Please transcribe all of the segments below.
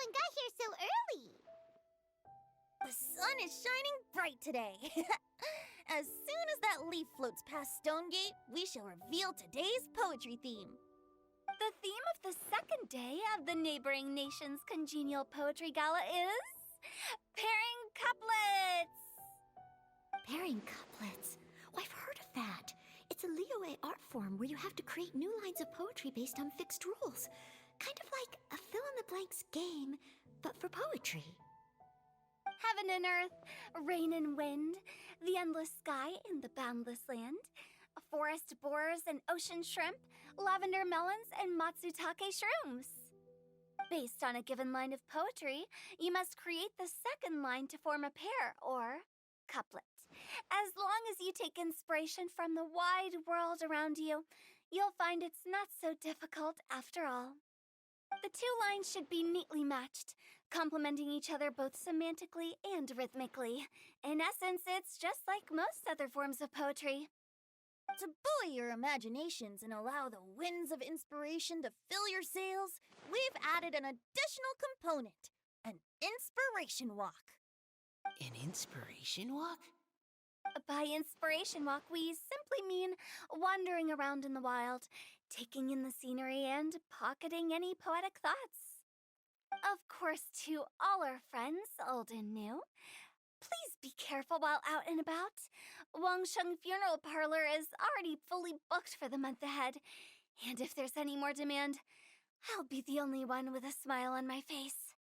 everyone got here so early? The sun is shining bright today. As soon as that leaf floats past Stonegate, we shall reveal today's poetry theme. The theme of the second day of the neighboring nation's congenial poetry gala is pairing couplets. Pairing couplets? Oh, I've heard of that. It's a Liyue art form where you have to create new lines of poetry based on fixed rules. Kind of like a fill-in-the-blanks game, but for poetry. Heaven and earth, rain and wind, the endless sky and the boundless land, forest boars and ocean shrimp, lavender melons and matsutake shrooms. Based on a given line of poetry, you must create the second line to form a pair, or couplet. As long as you take inspiration from the wide world around you, you'll find it's not so difficult after all. The two lines should be neatly matched, complementing each other both semantically and rhythmically. In essence, it's just like most other forms of poetry. To buoy your imaginations and allow the winds of inspiration to fill your sails, we've added an additional component, an inspiration walk. An inspiration walk? By inspiration walk, we simply mean wandering around in the wild, taking in the scenery and pocketing any poetic thoughts. Of course, to all our friends, old and new, please be careful while out and about. Wangsheng Funeral Parlor is already fully booked for the month ahead, and if there's any more demand, I'll be the only one with a smile on my face.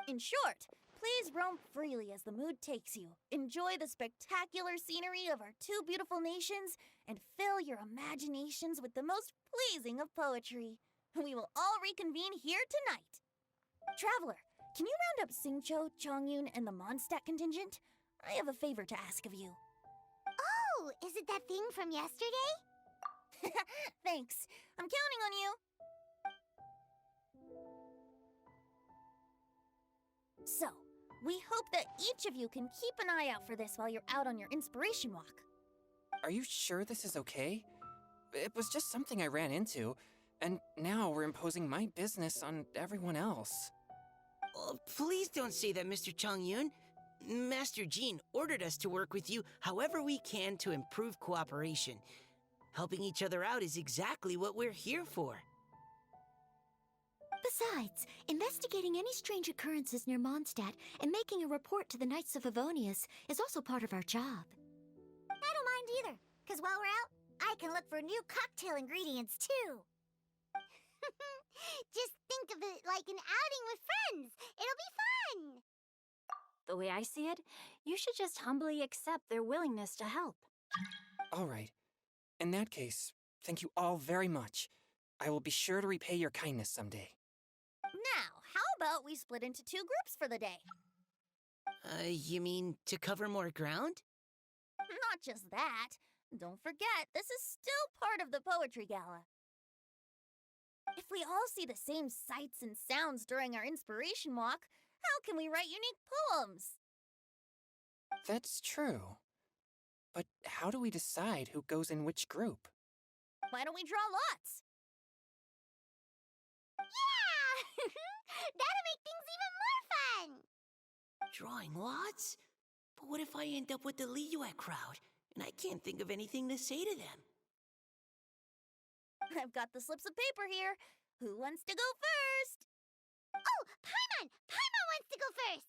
In short, please roam freely as the mood takes you. Enjoy the spectacular scenery of our two beautiful nations and fill your imaginations with the most pleasing of poetry. We will all reconvene here tonight. Traveler, can you round up Xingqiu, Chongyun, and the Mondstadt contingent? I have a favor to ask of you. Oh, is it that thing from yesterday? Thanks. I'm counting on you. So, we hope that each of you can keep an eye out for this while you're out on your inspiration walk. Are you sure this is okay? It was just something I ran into, and now we're imposing my business on everyone else. Oh, please don't say that, Mr. Chongyun. Master Jean ordered us to work with you however we can to improve cooperation. Helping each other out is exactly what we're here for. Besides, investigating any strange occurrences near Mondstadt and making a report to the Knights of Favonius is also part of our job. I don't mind either, because while we're out, I can look for new cocktail ingredients too. Just think of it like an outing with friends. It'll be fun. The way I see it, you should just humbly accept their willingness to help. All right. In that case, thank you all very much. I will be sure to repay your kindness someday. Now, how about we split into two groups for the day? You mean to cover more ground? Not just that. Don't forget, this is still part of the Poetry Gala. If we all see the same sights and sounds during our inspiration walk, how can we write unique poems? That's true. But how do we decide who goes in which group? Why don't we draw lots? Yeah! That'll make things even more fun! Drawing lots? But what if I end up with the Liyue crowd, and I can't think of anything to say to them? I've got the slips of paper here. Who wants to go first? Oh, Paimon! Paimon wants to go first!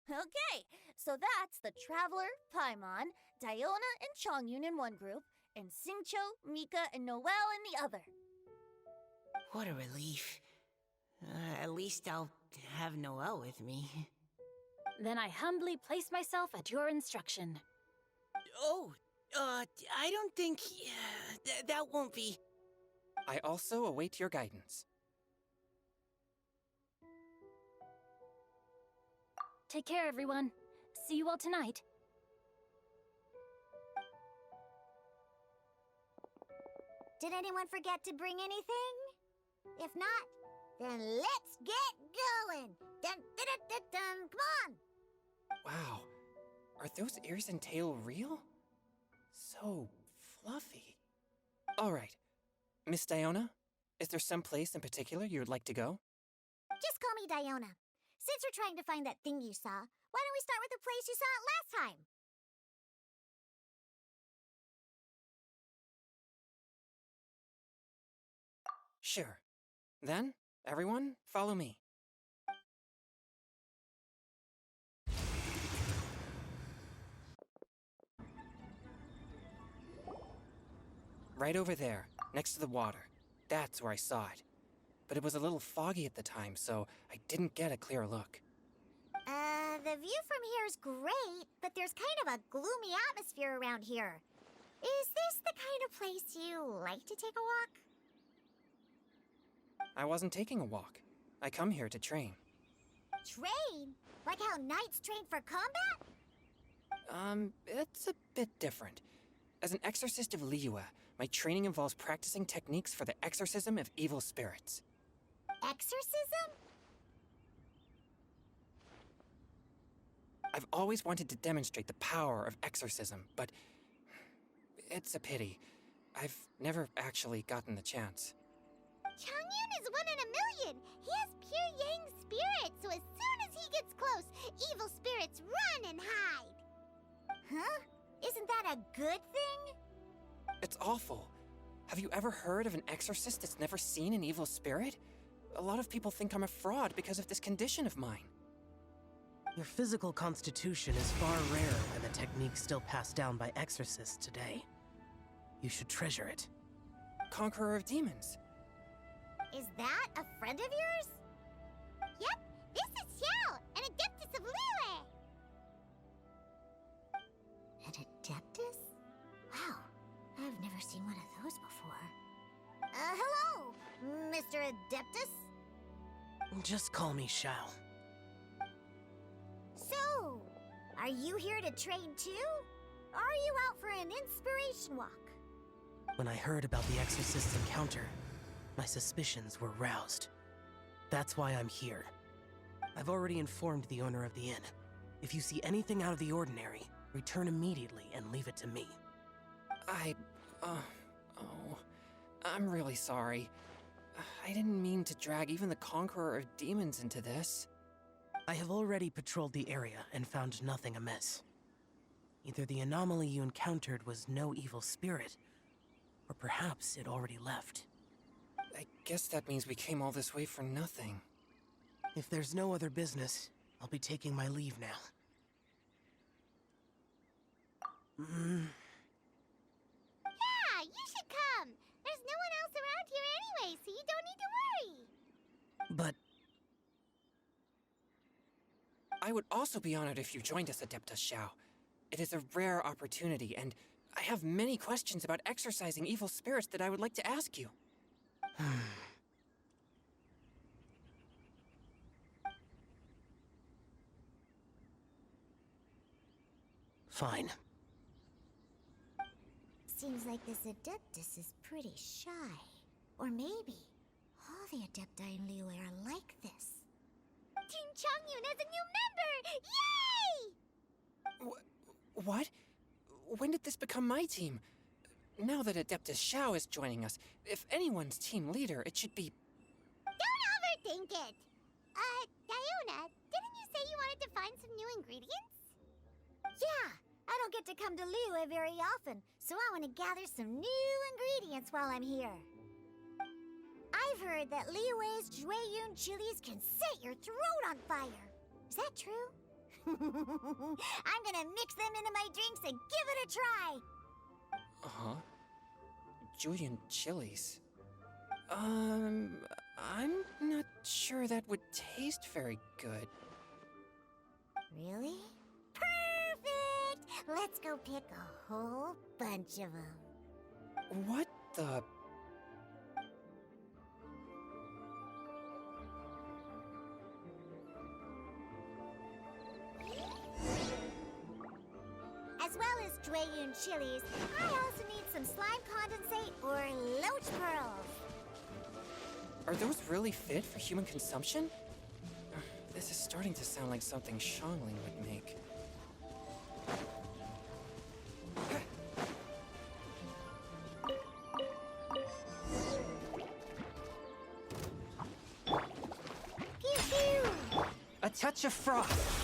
Okay, so that's the Traveler, Paimon, Diona, and Chongyun in one group, and Xingqiu, Mika, and Noelle in the other. What a relief. At least I'll have Noelle with me. Then I humbly place myself at your instruction. Oh, I don't think... that won't be... I also await your guidance. Take care, everyone. See you all tonight. Did anyone forget to bring anything? If not, then let's get going! Dun, dun, dun, dun, dun. Come on! Wow. Are those ears and tail real? So fluffy. All right. Miss Diona, is there some place in particular you would like to go? Just call me Diona. Since we're trying to find that thing you saw, why don't we start with the place you saw it last time? Sure. Then, everyone, follow me. Right over there, next to the water. That's where I saw it. But it was a little foggy at the time, so I didn't get a clear look. The view from here is great, but there's kind of a gloomy atmosphere around here. Is this the kind of place you like to take a walk? I wasn't taking a walk. I come here to train. Train? Like how knights train for combat? It's a bit different. As an exorcist of Liyue, my training involves practicing techniques for the exorcism of evil spirits. Exorcism? I've always wanted to demonstrate the power of exorcism, but it's a pity. I've never actually gotten the chance. Changyun is 1 in a million. He has pure yang spirit, so as soon as he gets close, evil spirits run and hide. Huh? Isn't that a good thing? It's awful. Have you ever heard of an exorcist that's never seen an evil spirit? A lot of people think I'm a fraud because of this condition of mine. Your physical constitution is far rarer than the techniques still passed down by exorcists today. You should treasure it. Conqueror of demons. Is that a friend of yours? Yep, this is Xiao, an adeptus of Liyue. An adeptus? Wow, I've never seen one of those before. Hello, Mr. Adeptus? Just call me Xiao. So, are you here to train too? Or are you out for an inspiration walk? When I heard about the exorcist's encounter, my suspicions were roused. That's why I'm here. I've already informed the owner of the inn. If you see anything out of the ordinary, return immediately and leave it to me. I'm really sorry. I didn't mean to drag even the Conqueror of Demons into this. I have already patrolled the area and found nothing amiss. Either the anomaly you encountered was no evil spirit, or perhaps it already left. I guess that means we came all this way for nothing. If there's no other business, I'll be taking my leave now. Yeah, you should come. There's no one else around here anyway, so you don't need to worry. But I would also be honored if you joined us, Adeptus Xiao. It is a rare opportunity, and I have many questions about exorcising evil spirits that I would like to ask you. fine. Seems like this Adeptus is pretty shy. Or maybe all the Adepti in Liyue are like this. Team Changyun has a new member! Yay! What? When did this become my team? Now that Adeptus Xiao is joining us, if anyone's team leader, it should be... Don't overthink it! Diona, didn't you say you wanted to find some new ingredients? Yeah, I don't get to come to Liyue very often, so I want to gather some new ingredients while I'm here. I've heard that Liyue's Jueyun chilies can set your throat on fire. Is that true? I'm gonna mix them into my drinks and give it a try. Uh-huh. Julian chilies. I'm not sure that would taste very good. Really? Perfect! Let's go pick a whole bunch of them. What the... As well as Jueyun chilies, I also need some slime condensate or loach pearls. Are those really fit for human consumption? This is starting to sound like something Shangling would make. touch of froth.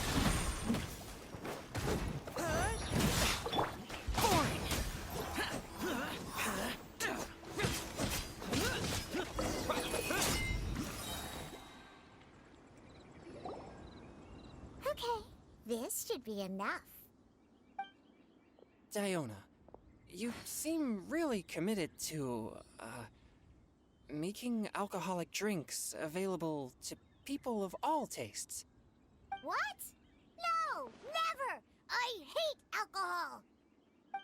Okay, this should be enough. Diona, you seem really committed to, making alcoholic drinks available to people of all tastes. What? No, never! I hate alcohol!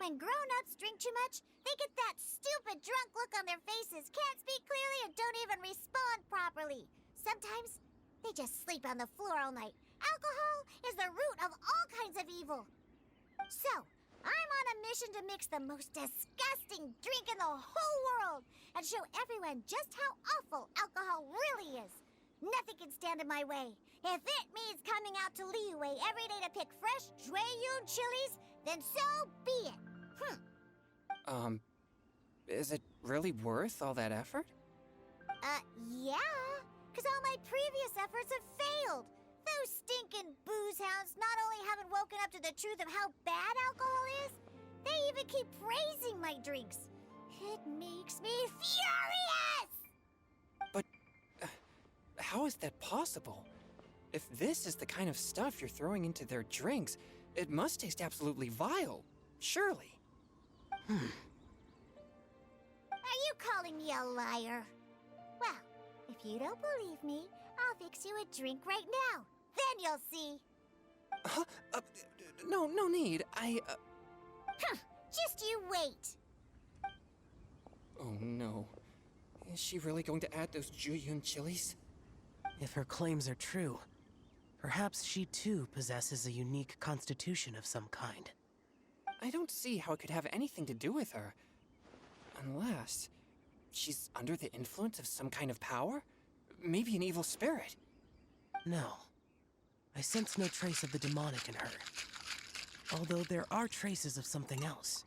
When grown-ups drink too much, they get that stupid drunk look on their faces, can't speak clearly, and don't even respond properly. Sometimes, they just sleep on the floor all night. Alcohol is the root of all kinds of evil. So, I'm on a mission to mix the most disgusting drink in the whole world and show everyone just how awful alcohol really is. Nothing can stand in my way. If it means coming out to Liyue every day to pick fresh Jueyun chilies, then so be it. Is it really worth all that effort? Yeah, because all my previous efforts have failed. Those stinking booze hounds not only haven't woken up to the truth of how bad alcohol is, they even keep praising my drinks. It makes me furious! But how is that possible? If this is the kind of stuff you're throwing into their drinks, it must taste absolutely vile, surely. Are you calling me a liar? Well, if you don't believe me, I'll fix you a drink right now. Then you'll see. No need. Just you wait. Oh no. Is she really going to add those Jueyun chilies? If her claims are true, perhaps she too possesses a unique constitution of some kind. I don't see how it could have anything to do with her. Unless she's under the influence of some kind of power? Maybe an evil spirit. No. I sense no trace of the demonic in her. Although there are traces of something else.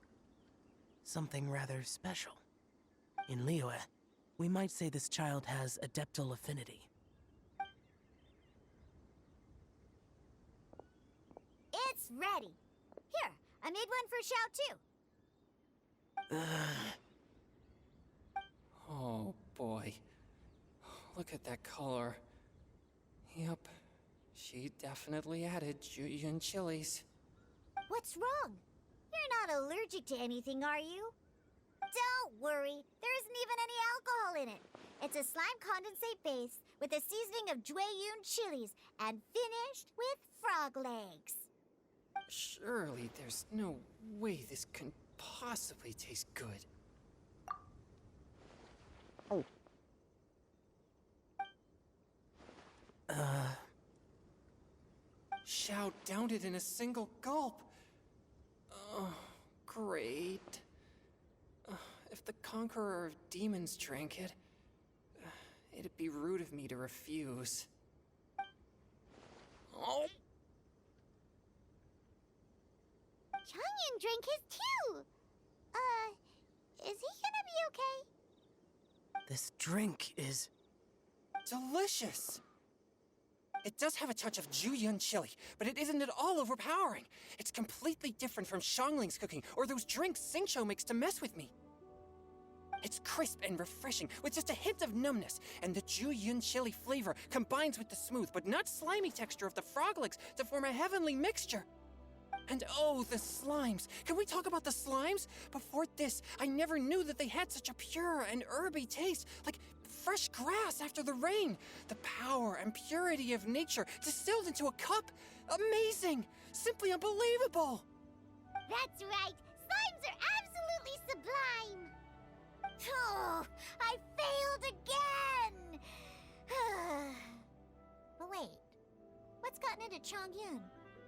Something rather special. In Liyue, we might say this child has adeptal affinity. It's ready. Here, I made one for Xiao too. Oh boy. Look at that color. Yep. She definitely added Jueyun chilies. What's wrong? You're not allergic to anything, are you? Don't worry, there isn't even any alcohol in it. It's a slime condensate base with a seasoning of Jueyun chilies and finished with frog legs. Surely there's no way this can possibly taste good. Xiao downed it in a single gulp. Oh, great. If the Conqueror of Demons drank it, it'd be rude of me to refuse. Oh! Changyan drank his too. Is he gonna be okay? This drink is... Delicious! It does have a touch of Jueyun chili, but it isn't at all overpowering. It's completely different from Xiangling's cooking or those drinks Xingqiu makes to mess with me. It's crisp and refreshing, with just a hint of numbness, and the Jueyun chili flavor combines with the smooth but not slimy texture of the frog legs to form a heavenly mixture. And oh, the slimes! Can we talk about the slimes? Before this, I never knew that they had such a pure and herby taste, like fresh grass after the rain. The power and purity of nature distilled into a cup. Amazing! Simply unbelievable! That's right. Slimes are absolutely sublime. Oh, I failed again. But wait, what's gotten into Chongyun?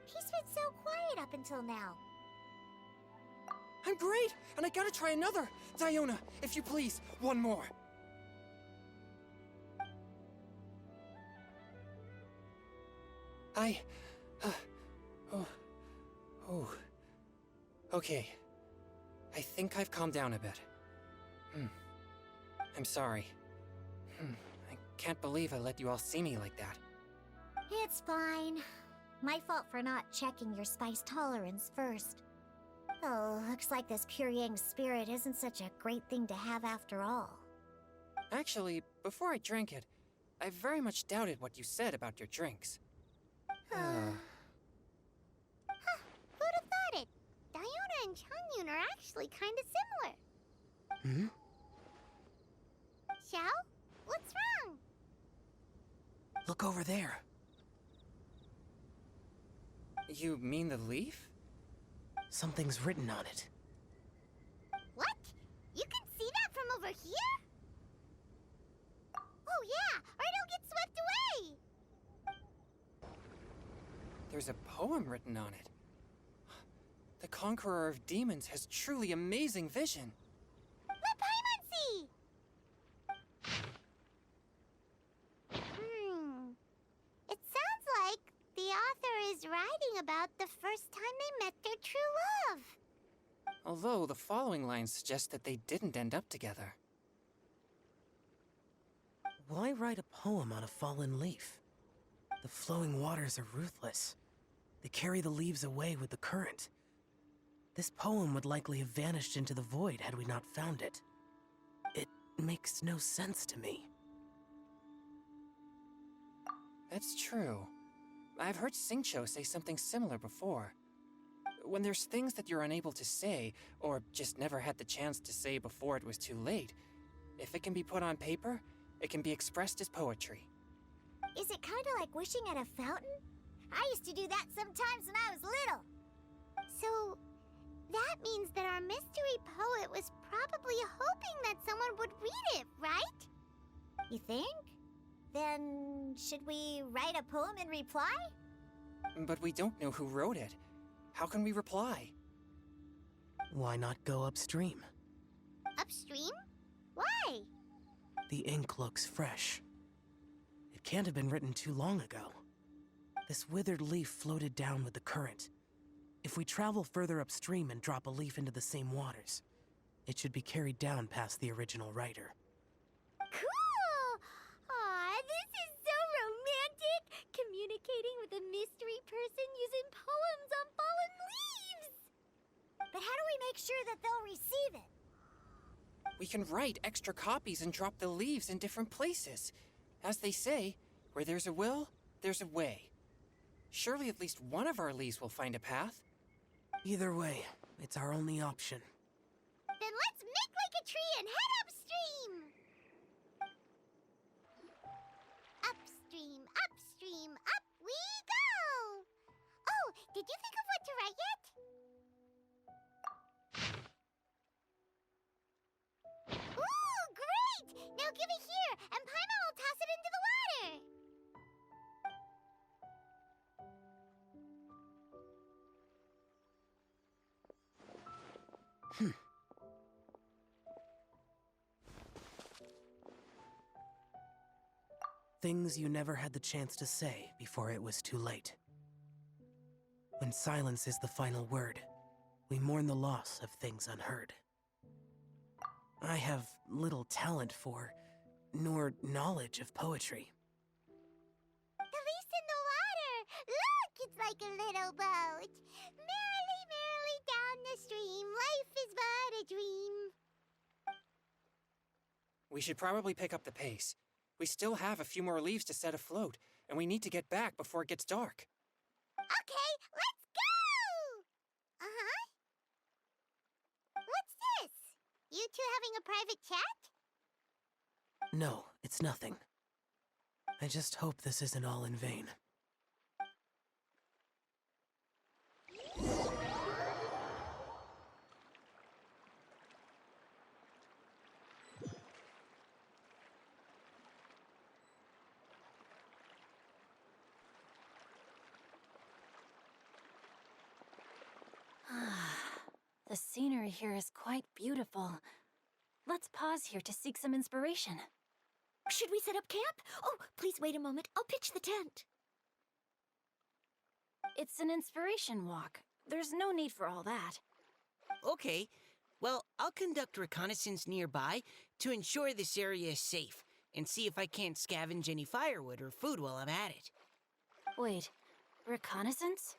He's been so quiet up until now. I'm great, and I gotta try another. Diona, if you please, one more. Okay. I think I've calmed down a bit. I'm sorry. I can't believe I let you all see me like that. It's fine. My fault for not checking your spice tolerance first. Oh, looks like this pure yang spirit isn't such a great thing to have after all. Actually, before I drank it, I very much doubted what you said about your drinks. Who'd have thought it? Diona and Changyun are actually kind of similar. Hmm? Xiao? What's wrong? Look over there. You mean the leaf? Something's written on it. What? You can see that from over here? Oh yeah, or it'll get swept away! There's a poem written on it. The Conqueror of Demons has truly amazing vision. Let Paimon see! It sounds like the author is writing about the first time they met their true love. Although the following lines suggest that they didn't end up together. Why write a poem on a fallen leaf? The flowing waters are ruthless. They carry the leaves away with the current. This poem would likely have vanished into the void had we not found it. It makes no sense to me. That's true. I've heard Xingqiu say something similar before. When there's things that you're unable to say, or just never had the chance to say before it was too late, if it can be put on paper, it can be expressed as poetry. Is it kind of like wishing at a fountain? I used to do that sometimes when I was little. So, that means that our mystery poet was probably hoping that someone would read it, right? You think? Then, should we write a poem in reply? But we don't know who wrote it. How can we reply? Why not go upstream? Upstream? Why? The ink looks fresh. It can't have been written too long ago. This withered leaf floated down with the current. If we travel further upstream and drop a leaf into the same waters, it should be carried down past the original writer. Cool! Aw, this is so romantic! Communicating with a mystery person using poems on fallen leaves! But how do we make sure that they'll receive it? We can write extra copies and drop the leaves in different places. As they say, where there's a will, there's a way. Surely at least one of our leaves will find a path. Either way, it's our only option. Then let's make like a tree and head upstream! Upstream, upstream, up we go! Oh, did you think of what to write yet? Ooh, great! Now give it here, and Paimon will toss it into the water! Things you never had the chance to say before it was too late. When silence is the final word, we mourn the loss of things unheard. I have little talent for, nor knowledge of poetry. The leaf's in the water! Look, it's like a little boat! Merrily, merrily down the stream, life is but a dream. We should probably pick up the pace. We still have a few more leaves to set afloat, and we need to get back before it gets dark. Okay, let's go! Uh-huh. What's this? You two having a private chat? No, it's nothing. I just hope this isn't all in vain. The scenery here is quite beautiful. Let's pause here to seek some inspiration. Should we set up camp? Oh, please wait a moment. I'll pitch the tent. It's an inspiration walk. There's no need for all that. Okay, well, I'll conduct reconnaissance nearby to ensure this area is safe, and see if I can't scavenge any firewood or food while I'm at it. Wait, reconnaissance?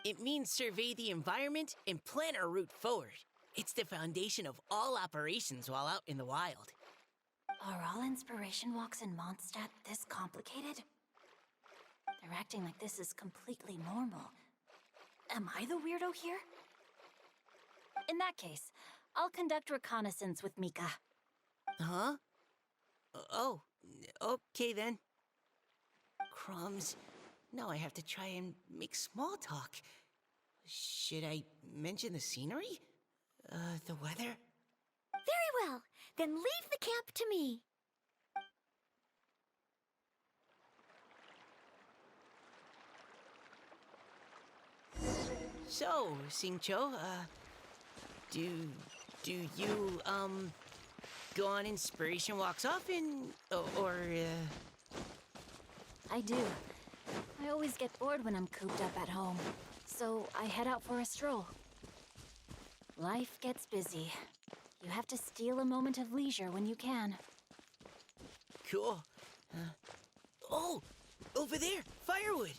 It means survey the environment and plan our route forward. It's the foundation of all operations while out in the wild. Are all inspiration walks in Mondstadt this complicated? They're acting like this is completely normal. Am I the weirdo here? In that case, I'll conduct reconnaissance with Mika. Huh? Oh, okay then. Crumbs. Now I have to try and make small talk. Should I mention the scenery? The weather? Very well. Then leave the camp to me. So, Singcho, do you, go on inspiration walks often? Or I do. I always get bored when I'm cooped up at home, so I head out for a stroll. Life gets busy. You have to steal a moment of leisure when you can. Cool. Oh, over there, firewood.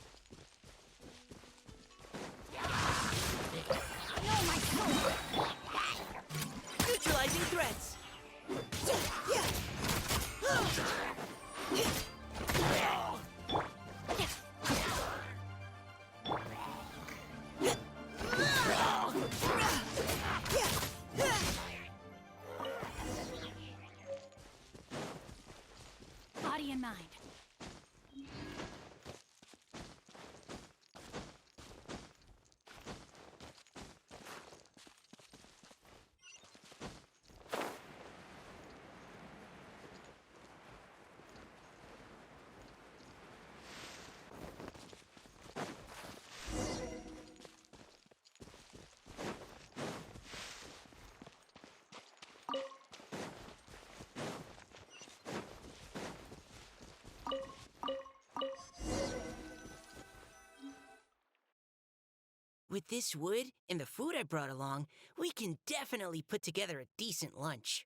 Neutralizing threats. Body and mind. With this wood and the food I brought along, we can definitely put together a decent lunch.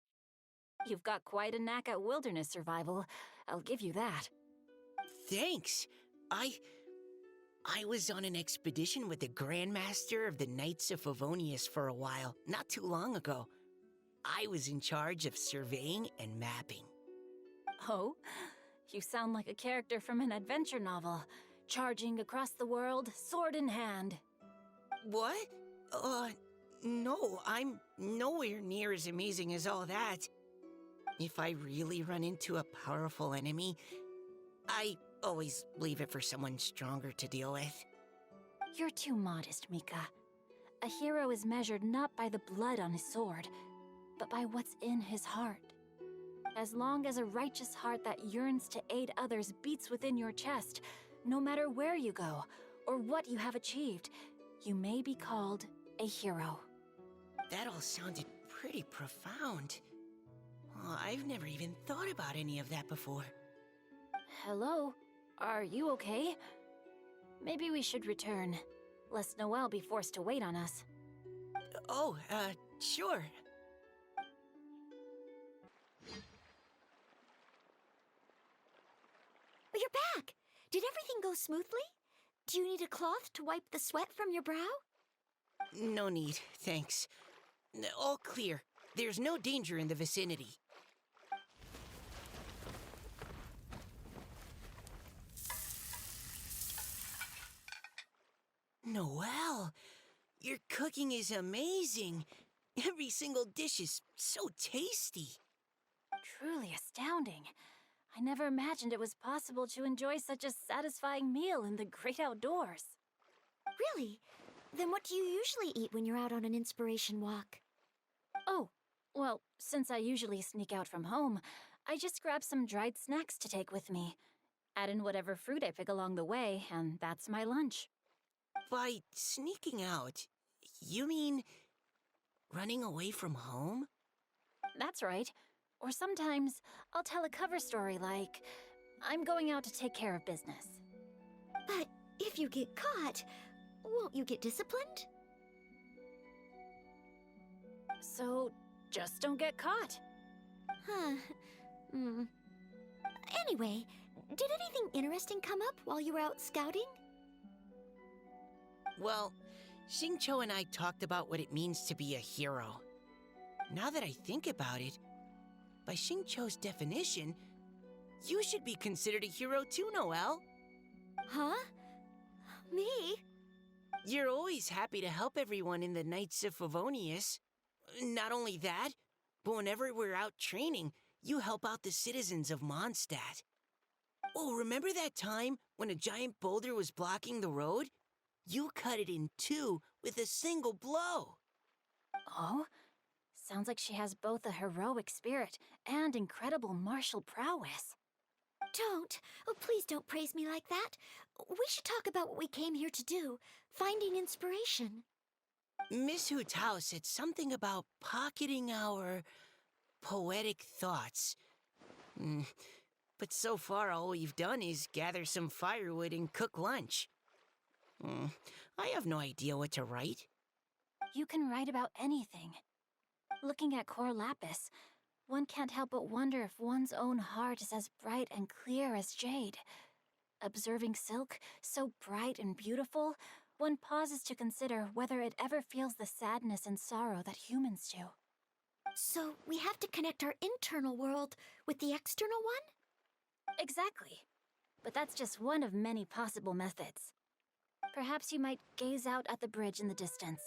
You've got quite a knack at wilderness survival. I'll give you that. Thanks. I was on an expedition with the Grandmaster of the Knights of Favonius for a while, not too long ago. I was in charge of surveying and mapping. Oh? You sound like a character from an adventure novel. Charging across the world, sword in hand. What? No, I'm nowhere near as amazing as all that. If I really run into a powerful enemy, I always leave it for someone stronger to deal with. You're too modest, Mika. A hero is measured not by the blood on his sword, but by what's in his heart. As long as a righteous heart that yearns to aid others beats within your chest, no matter where you go or what you have achieved, you may be called a hero. That all sounded pretty profound. Oh, I've never even thought about any of that before. Hello? Are you okay? Maybe we should return, lest Noelle be forced to wait on us. Oh, sure. Oh, you're back. Did everything go smoothly? Do you need a cloth to wipe the sweat from your brow? No need, thanks. All clear. There's no danger in the vicinity. Noelle, your cooking is amazing. Every single dish is so tasty. Truly astounding. I never imagined it was possible to enjoy such a satisfying meal in the great outdoors. Really? Then what do you usually eat when you're out on an inspiration walk? Oh, well, since I usually sneak out from home, I just grab some dried snacks to take with me. Add in whatever fruit I pick along the way, and that's my lunch. By sneaking out, you mean running away from home? That's right. Or sometimes I'll tell a cover story like, I'm going out to take care of business. But if you get caught, won't you get disciplined? So, just don't get caught. Huh. Anyway, Did anything interesting come up while you were out scouting? Well, Xingqiu and I talked about what it means to be a hero. Now that I think about it, by Xingqiu's definition, you should be considered a hero too, Noelle. Huh? Me? You're always happy to help everyone in the Knights of Favonius. Not only that, but whenever we're out training, you help out the citizens of Mondstadt. Oh, remember that time when a giant boulder was blocking the road? You cut it in two with a single blow. Oh? Sounds like she has both a heroic spirit and incredible martial prowess. Don't. Oh, please don't praise me like that. We should talk about what we came here to do, finding inspiration. Miss Hu Tao said something about pocketing our poetic thoughts. But so far, all we've done is gather some firewood and cook lunch. I have no idea what to write. You can write about anything. Looking at Cor Lapis, one can't help but wonder if one's own heart is as bright and clear as jade. Observing silk, so bright and beautiful, one pauses to consider whether it ever feels the sadness and sorrow that humans do. So we have to connect our internal world with the external one? Exactly. But that's just one of many possible methods. Perhaps you might gaze out at the bridge in the distance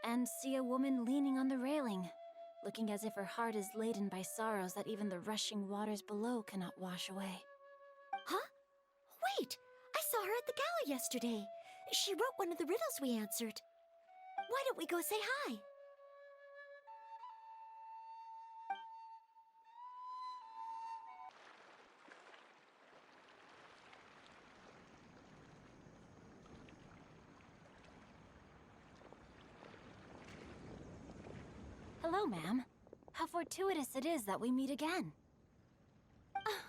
and see a woman leaning on the railing, looking as if her heart is laden by sorrows that even the rushing waters below cannot wash away. Huh? Wait! I saw her at the gala yesterday. She wrote one of the riddles we answered. Why don't we go say hi? Hello, ma'am. How fortuitous it is that we meet again.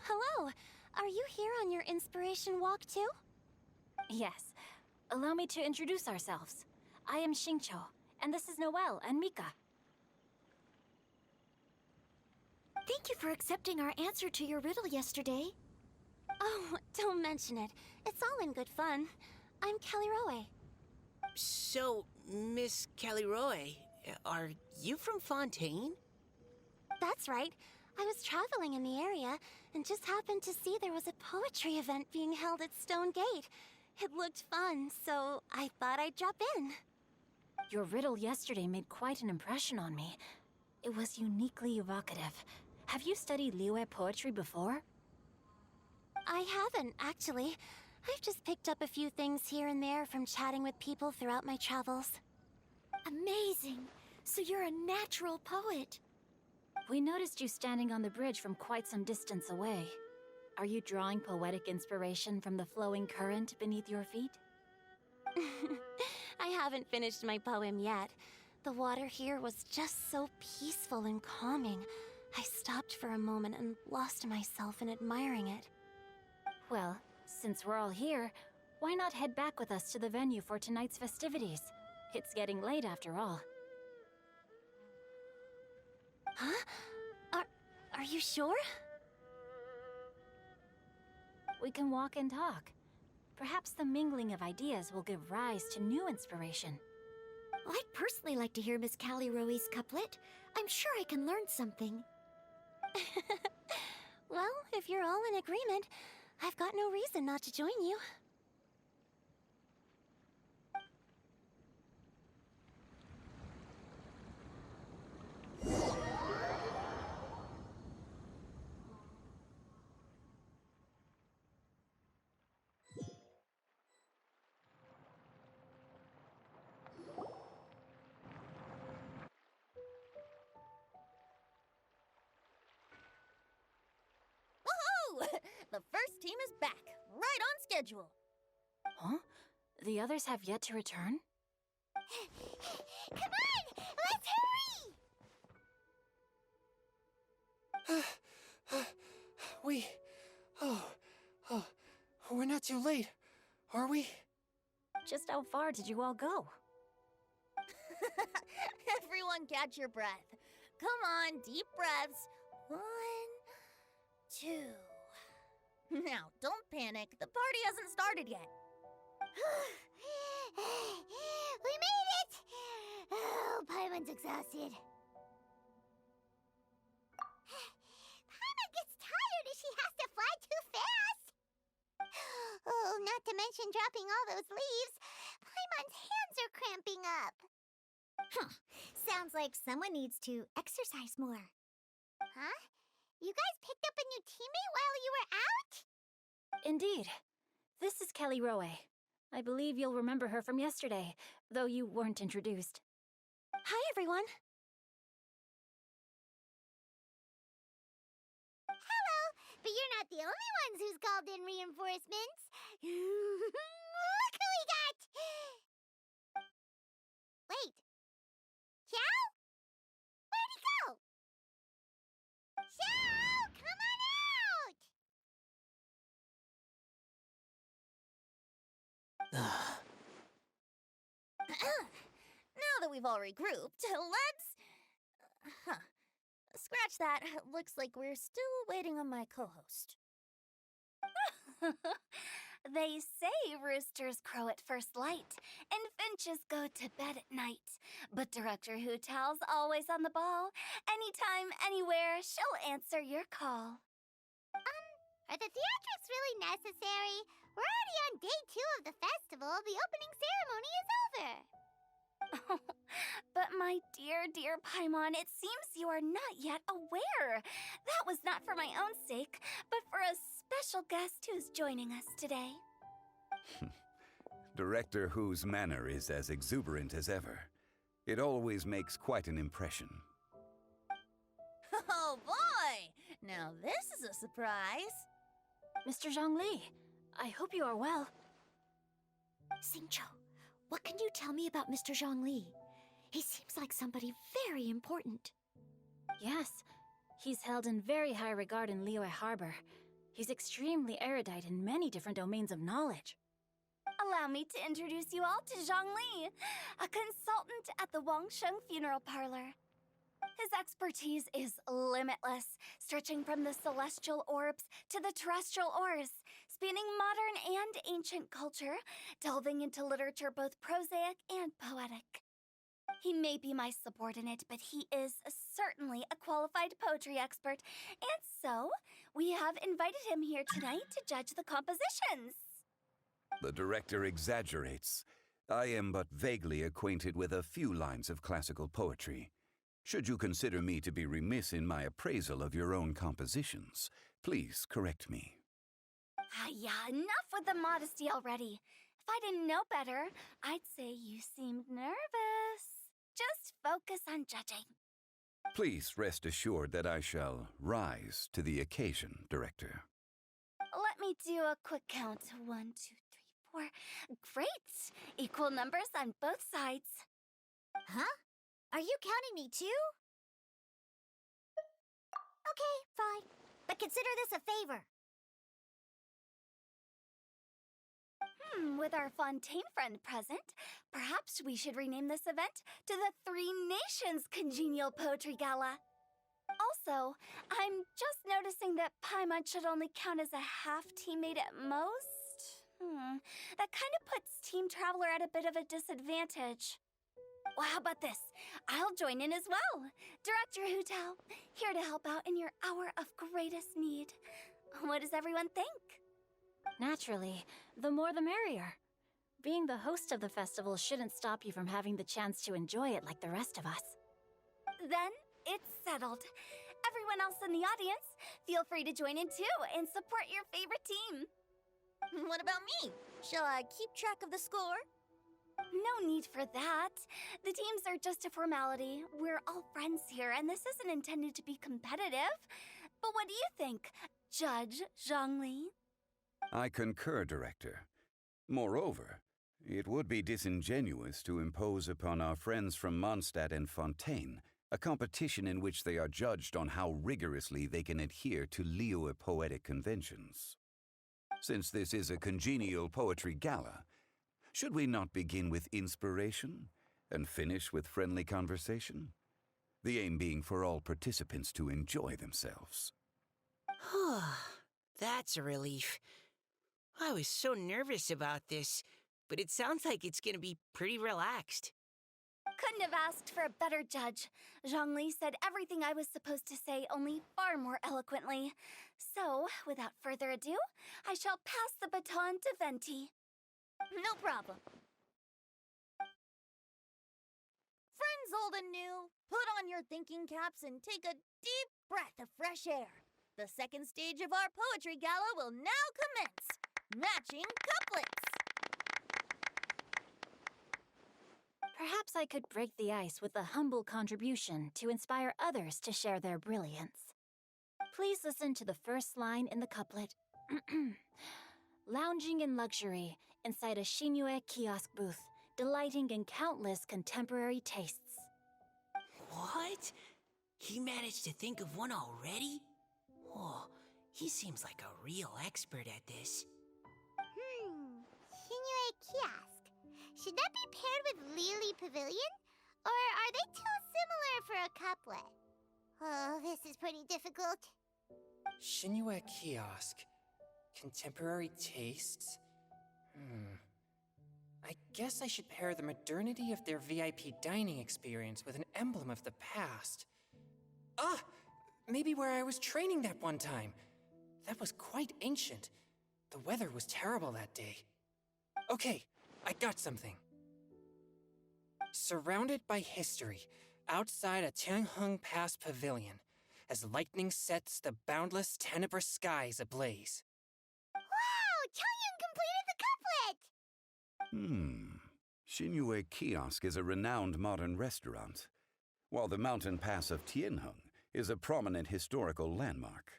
Hello. Are you here on your inspiration walk too? Yes. Allow me to introduce ourselves. I am Xingqiu, and this is Noelle and Mika. Thank you for accepting our answer to your riddle yesterday. Oh, don't mention it. It's all in good fun. I'm Caliroe. So, Miss Caliroe, are you from Fontaine? That's right. I was traveling in the area and just happened to see there was a poetry event being held at Stone Gate. It looked fun, so I thought I'd drop in. Your riddle yesterday made quite an impression on me. It was uniquely evocative. Have you studied Liyue poetry before? I haven't, actually. I've just picked up a few things here and there from chatting with people throughout my travels. Amazing! So you're a natural poet. We noticed you standing on the bridge from quite some distance away. Are you drawing poetic inspiration from the flowing current beneath your feet? I haven't finished my poem yet. The water here was just so peaceful and calming. I stopped for a moment and lost myself in admiring it. Well, since we're all here, why not head back with us to the venue for tonight's festivities? It's getting late after all. Huh? Are you sure? We can walk and talk. Perhaps the mingling of ideas will give rise to new inspiration. I'd personally like to hear Miss Caliroe's couplet. I'm sure I can learn something. Well, if you're all in agreement, I've got no reason not to join you. The first team is back, right on schedule. Huh? The others have yet to return? Come on! Let's hurry! We're not too late, are we? Just how far did you all go? Everyone catch your breath. Come on, deep breaths. 1, 2. Now, don't panic. The party hasn't started yet. We made it! Oh, Paimon's exhausted. Paimon gets tired if she has to fly too fast. Oh, not to mention dropping all those leaves. Paimon's hands are cramping up. Sounds like someone needs to exercise more. Huh? You guys picked up a new teammate while you were out? Indeed. This is Kelly Rowe. I believe you'll remember her from yesterday, though you weren't introduced. Hi, everyone. Hello, but you're not the only ones who's called in reinforcements. Look who we got! Wait. Xiao? Where'd he go? Xiao, come on out! Now that we've all regrouped, let's... Scratch that. Looks like we're still waiting on my co-host. They say roosters crow at first light, and finches go to bed at night. But Director Hootal's always on the ball. Anytime, anywhere, she'll answer your call. Are the theatrics really necessary? We're already on day 2 of the festival. The opening ceremony is over. But my dear, dear Paimon, it seems you are not yet aware. That was not for my own sake, but for a special guest who's joining us today. Director Who's manner is as exuberant as ever. It always makes quite an impression. Oh boy! Now this is a surprise. Mr. Zhongli, I hope you are well. Xingqiu, what can you tell me about Mr. Zhongli? He seems like somebody very important. Yes, he's held in very high regard in Liyue Harbor. He's extremely erudite in many different domains of knowledge. Allow me to introduce you all to Zhang Li, a consultant at the Wangsheng Funeral Parlor. His expertise is limitless, stretching from the celestial orbs to the terrestrial ores, spanning modern and ancient culture, delving into literature both prosaic and poetic. He may be my subordinate, but he is certainly a qualified poetry expert, and so we have invited him here tonight to judge the compositions. The director exaggerates. I am but vaguely acquainted with a few lines of classical poetry. Should you consider me to be remiss in my appraisal of your own compositions, please correct me. Yeah, enough with the modesty already. If I didn't know better, I'd say you seemed nervous. Just focus on judging. Please rest assured that I shall rise to the occasion, Director. Let me do a quick count. 1, 2, 3, 4. Great! Equal numbers on both sides. Huh? Are you counting me too? Okay, fine. But consider this a favor. With our Fontaine friend present, perhaps we should rename this event to the Three Nations Congenial Poetry Gala. Also, I'm just noticing that Paimon should only count as a half teammate at most. That kind of puts Team Traveler at a bit of a disadvantage. Well, how about this? I'll join in as well. Director Hootal, here to help out in your hour of greatest need. What does everyone think? Naturally, the more the merrier. Being the host of the festival shouldn't stop you from having the chance to enjoy it like the rest of us. Then it's settled. Everyone else in the audience, feel free to join in too and support your favorite team. What about me? Shall I keep track of the score? No need for that. The teams are just a formality. We're all friends here, and this isn't intended to be competitive. But what do you think, Judge Zhongli? I concur, Director. Moreover, it would be disingenuous to impose upon our friends from Mondstadt and Fontaine a competition in which they are judged on how rigorously they can adhere to Liyue poetic conventions. Since this is a congenial poetry gala, should we not begin with inspiration and finish with friendly conversation? The aim being for all participants to enjoy themselves. That's a relief. I was so nervous about this, but it sounds like it's gonna be pretty relaxed. Couldn't have asked for a better judge. Zhongli said everything I was supposed to say, only far more eloquently. So, without further ado, I shall pass the baton to Venti. No problem. Friends old and new, put on your thinking caps and take a deep breath of fresh air. The second stage of our poetry gala will now commence. Matching couplets. Perhaps I could break the ice with a humble contribution to inspire others to share their brilliance. Please listen to the first line in the couplet. Lounging in luxury inside a Shinue kiosk booth, delighting in countless contemporary tastes. What? He managed to think of one already? Oh, he seems like a real expert at this. Shinue Kiosk. Should that be paired with Lily Pavilion? Or are they too similar for a couplet? Oh, this is pretty difficult. Shinue Kiosk. Contemporary tastes? I guess I should pair the modernity of their VIP dining experience with an emblem of the past. Ah! Maybe where I was training that one time. That was quite ancient. The weather was terrible that day. Okay, I got something. Surrounded by history, outside a Tianheng Pass pavilion, as lightning sets the boundless tenebrous skies ablaze. Wow! Chongyun completed the couplet! Shinue Kiosk is a renowned modern restaurant, while the mountain pass of Tianheng is a prominent historical landmark.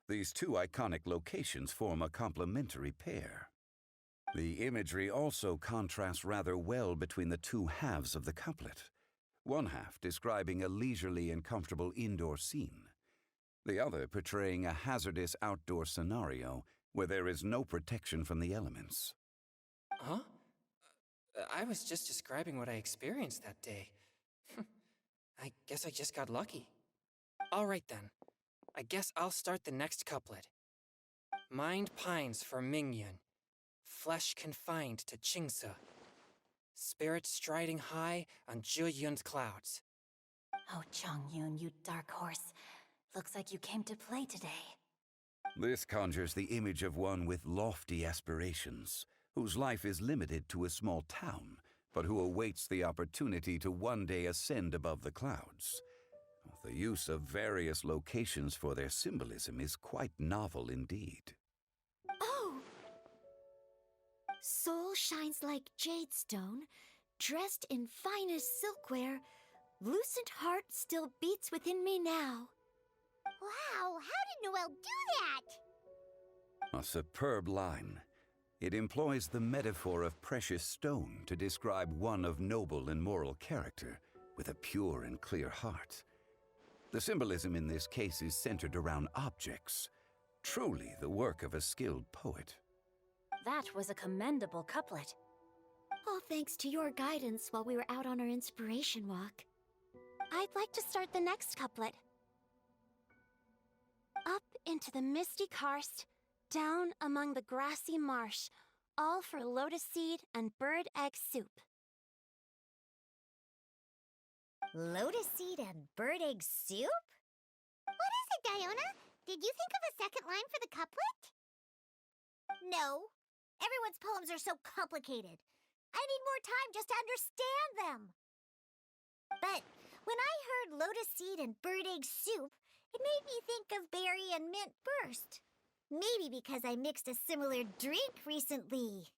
These two iconic locations form a complementary pair. The imagery also contrasts rather well between the two halves of the couplet, one half describing a leisurely and comfortable indoor scene, the other portraying a hazardous outdoor scenario where there is no protection from the elements. Huh? I was just describing what I experienced that day. I guess I just got lucky. All right then. I guess I'll start the next couplet. Mind pines for Mingyun, flesh confined to Qingse, spirit striding high on Zheyun's clouds. Oh, Chongyun, you dark horse. Looks like you came to play today. This conjures the image of one with lofty aspirations, whose life is limited to a small town, but who awaits the opportunity to one day ascend above the clouds. The use of various locations for their symbolism is quite novel indeed. Oh! Soul shines like jade stone, dressed in finest silkware. Lucent heart still beats within me now. Wow, how did Noelle do that? A superb line. It employs the metaphor of precious stone to describe one of noble and moral character, with a pure and clear heart. The symbolism in this case is centered around objects, truly the work of a skilled poet. That was a commendable couplet. All thanks to your guidance while we were out on our inspiration walk. I'd like to start the next couplet. Up into the misty karst, down among the grassy marsh, all for lotus seed and bird egg soup. Lotus seed and bird egg soup? What is it, Diona? Did you think of a second line for the couplet? No. Everyone's poems are so complicated. I need more time just to understand them. But when I heard lotus seed and bird egg soup, it made me think of berry and mint burst. Maybe because I mixed a similar drink recently.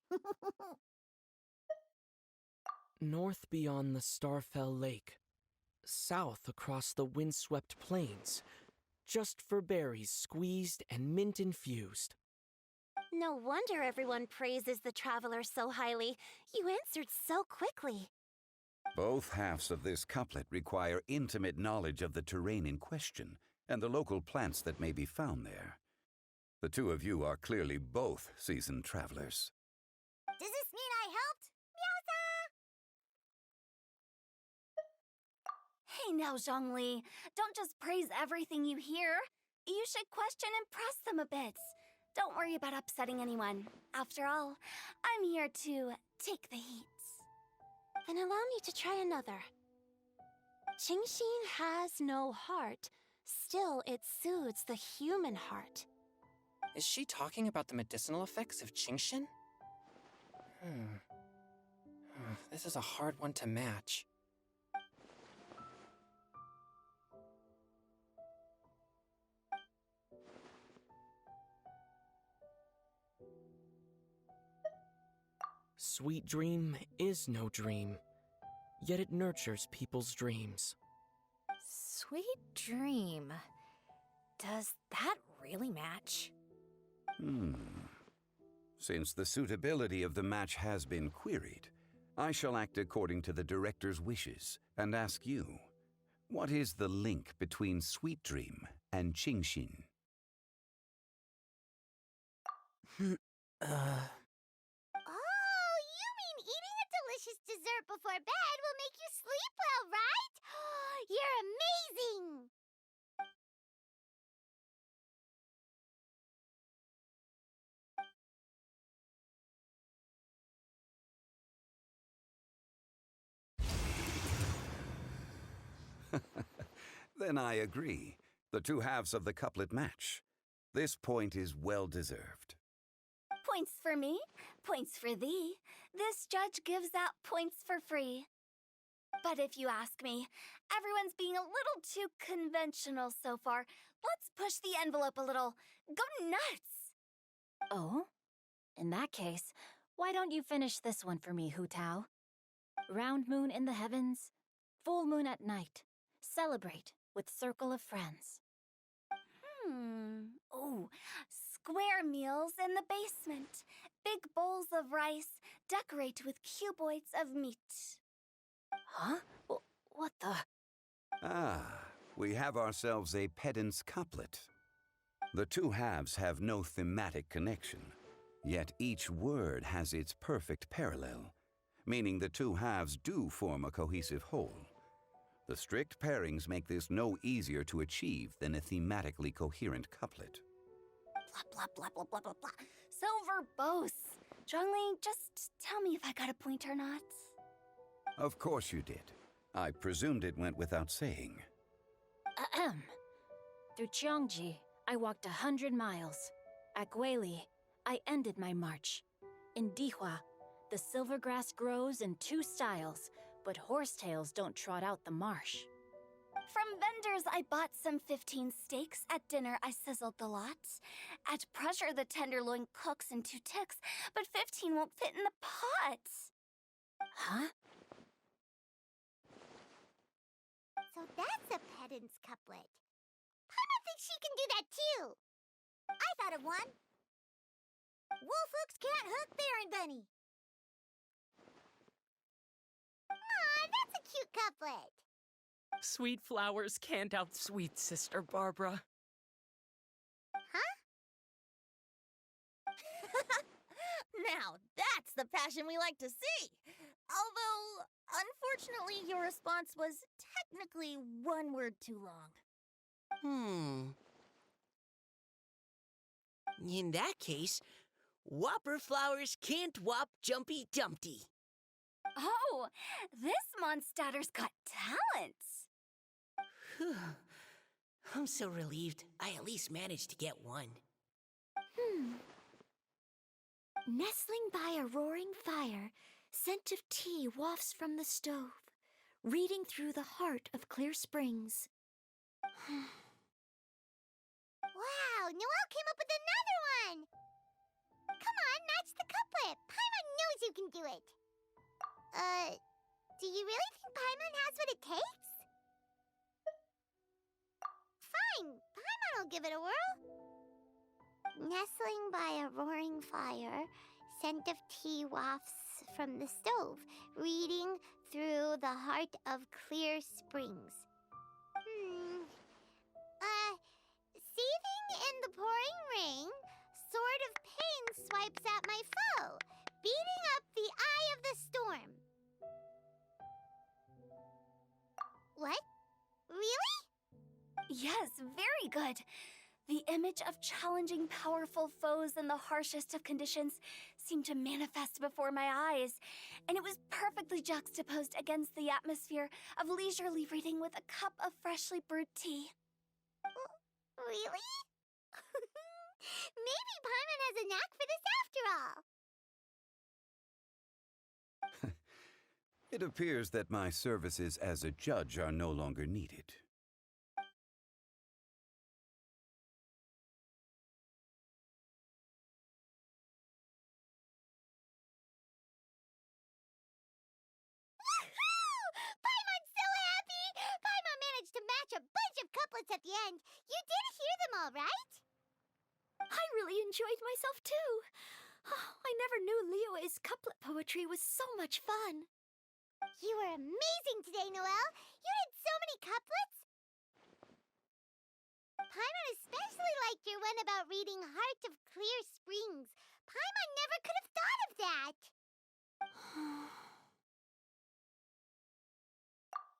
North beyond the Starfell Lake, south across the windswept plains, just for berries squeezed and mint infused. No wonder everyone praises the traveler so highly. You answered so quickly. Both halves of this couplet require intimate knowledge of the terrain in question and the local plants that may be found there. The two of you are clearly both seasoned travelers. Does this mean I helped? Meowsa! Hey now, Zhongli. Don't just praise everything you hear. You should question and press them a bit. Don't worry about upsetting anyone. After all, I'm here to take the heat. Then allow me to try another. Genshin has no heart. Still, it soothes the human heart. Is she talking about the medicinal effects of Genshin? This is a hard one to match. Sweet dream is no dream, yet it nurtures people's dreams. Sweet dream. Does that really match? Since the suitability of the match has been queried, I shall act according to the director's wishes and ask you, what is the link between Sweet Dream and Genshin? Oh, you mean eating a delicious dessert before bed will make you sleep well, right? You're amazing! Then I agree. The two halves of the couplet match. This point is well deserved. Points for me, points for thee. This judge gives out points for free. But if you ask me, everyone's being a little too conventional so far. Let's push the envelope a little. Go nuts! Oh? In that case, why don't you finish this one for me, Hu Tao? Round moon in the heavens, full moon at night. Celebrate with circle of friends. Oh, square meals in the basement. Big bowls of rice. Decorate with cuboids of meat. Huh? What the? We have ourselves a pedant's couplet. The two halves have no thematic connection, yet each word has its perfect parallel, meaning the two halves do form a cohesive whole. The strict pairings make this no easier to achieve than a thematically coherent couplet. Blah, blah, blah, blah, blah, blah, blah. So verbose. Zhongli, just tell me if I got a point or not. Of course you did. I presumed it went without saying. Ahem. Through Cheongji, I walked 100 miles. At Guili, I ended my march. In Dihua, the silver grass grows in two styles, but horsetails don't trot out the marsh. From vendors, I bought some 15 steaks. At dinner, I sizzled the lot. At pressure, the tenderloin cooks in 2 ticks, but 15 won't fit in the pot. Huh? So that's a pedant's couplet. Paimon thinks she can do that too. I thought of one. Wolf hooks can't hook Baron Bunny. Aw, that's a cute couplet. Sweet flowers can't outsweet Sister Barbara. Huh? Now, that's the passion we like to see. Although, unfortunately, your response was technically one word too long. In that case, Whopper flowers can't whop Jumpy Dumpty. Oh, this Mondstadter's got talent. Whew. I'm so relieved I at least managed to get one. Nestling by a roaring fire, scent of tea wafts from the stove, reading through the heart of clear springs. Wow, Noelle came up with another one! Come on, match the couplet. Paimon knows you can do it. Do you really think Paimon has what it takes? Fine, Paimon will give it a whirl. Nestling by a roaring fire, scent of tea wafts from the stove, reading through the heart of clear springs. Seething in the pouring rain, sword of pain swipes at my foe, beating up the eye of the storm. What? Really? Yes, very good. The image of challenging powerful foes in the harshest of conditions seemed to manifest before my eyes, and it was perfectly juxtaposed against the atmosphere of leisurely reading with a cup of freshly brewed tea. Really? Maybe Paimon has a knack for this after all. It appears that my services as a judge are no longer needed. Paimon's so happy! Paimon managed to match a bunch of couplets at the end. You did hear them all, right? I really enjoyed myself too. I never knew Liyue's couplet poetry was so much fun. You were amazing today, Noelle. You did so many couplets. Paimon especially liked your one about reading Heart of Clear Springs. Paimon never could have thought of that.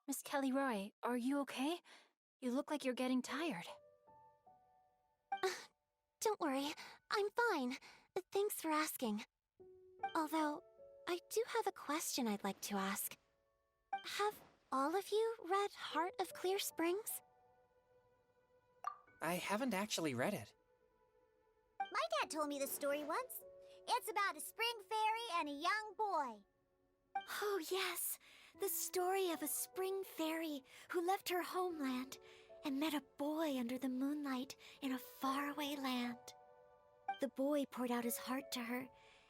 Miss Kelly Roy, are you okay? You look like you're getting tired. Don't worry, I'm fine. Thanks for asking. Although, I do have a question I'd like to ask. Have all of you read Heart of Clear Springs? I haven't actually read it. My dad told me the story once. It's about a spring fairy and a young boy. Oh, yes. The story of a spring fairy who left her homeland and met a boy under the moonlight in a faraway land. The boy poured out his heart to her,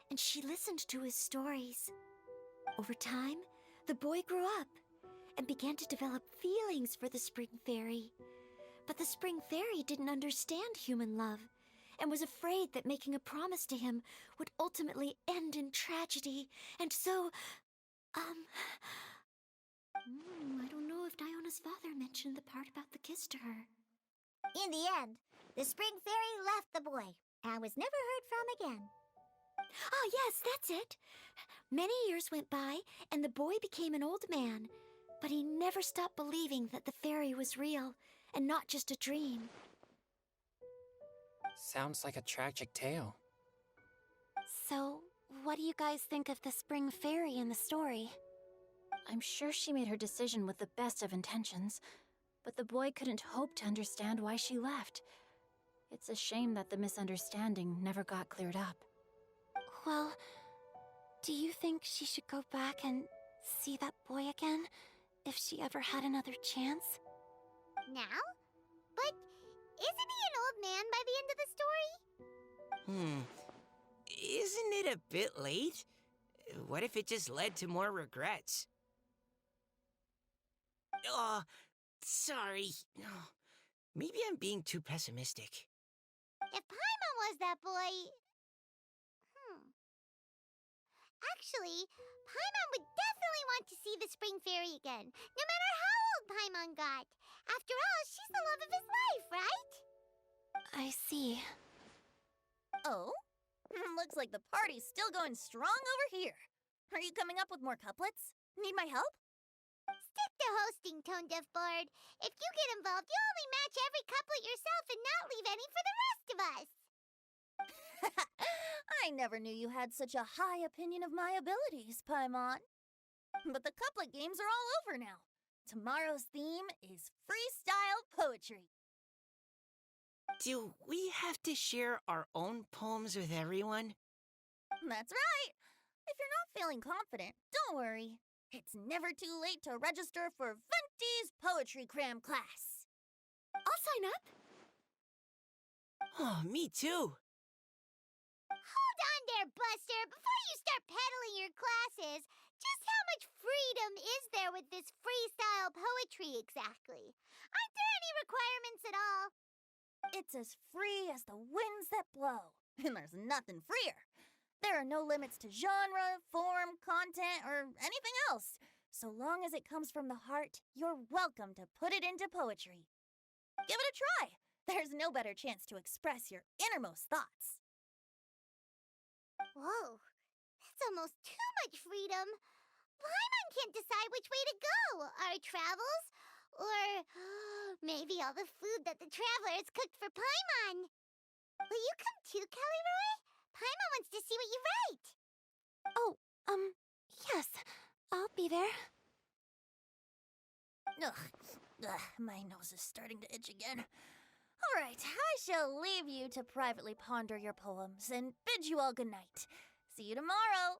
and she listened to his stories. Over time, the boy grew up and began to develop feelings for the spring fairy. But the spring fairy didn't understand human love and was afraid that making a promise to him would ultimately end in tragedy. And so, I don't know if Diona's father mentioned the part about the kiss to her. In the end, the spring fairy left the boy and was never heard from again. Ah, yes, that's it. Many years went by, and the boy became an old man, but he never stopped believing that the fairy was real and not just a dream. Sounds like a tragic tale. So, what do you guys think of the spring fairy in the story? I'm sure she made her decision with the best of intentions, but the boy couldn't hope to understand why she left. It's a shame that the misunderstanding never got cleared up. Well, do you think she should go back and see that boy again, if she ever had another chance? Now? But isn't he an old man by the end of the story? Isn't it a bit late? What if it just led to more regrets? Oh, sorry. Maybe I'm being too pessimistic. If Paimon was that boy... Actually, Paimon would definitely want to see the spring fairy again, no matter how old Paimon got. After all, she's the love of his life, right? I see. Oh? Looks like the party's still going strong over here. Are you coming up with more couplets? Need my help? Stick to hosting, Tone Deaf Bard. If you get involved, you'll only match every couplet yourself and not leave any for the rest of us. I never knew you had such a high opinion of my abilities, Paimon. But the couplet games are all over now. Tomorrow's theme is freestyle poetry. Do we have to share our own poems with everyone? That's right. If you're not feeling confident, don't worry. It's never too late to register for Venti's Poetry Cram class. I'll sign up. Oh, me too. Hold on there, Buster. Before you start peddling your classes, just how much freedom is there with this freestyle poetry exactly? Aren't there any requirements at all? It's as free as the winds that blow, and there's nothing freer. There are no limits to genre, form, content, or anything else. So long as it comes from the heart, you're welcome to put it into poetry. Give it a try. There's no better chance to express your innermost thoughts. Whoa, that's almost too much freedom. Paimon can't decide which way to go. Our travels Or maybe all the food that the travelers cooked for Paimon. Will you come too, Kelly Roy? Paimon wants to see what you write. Oh, yes. I'll be there. Ugh, my nose is starting to itch again. All right, I shall leave you to privately ponder your poems and bid you all good night. See you tomorrow.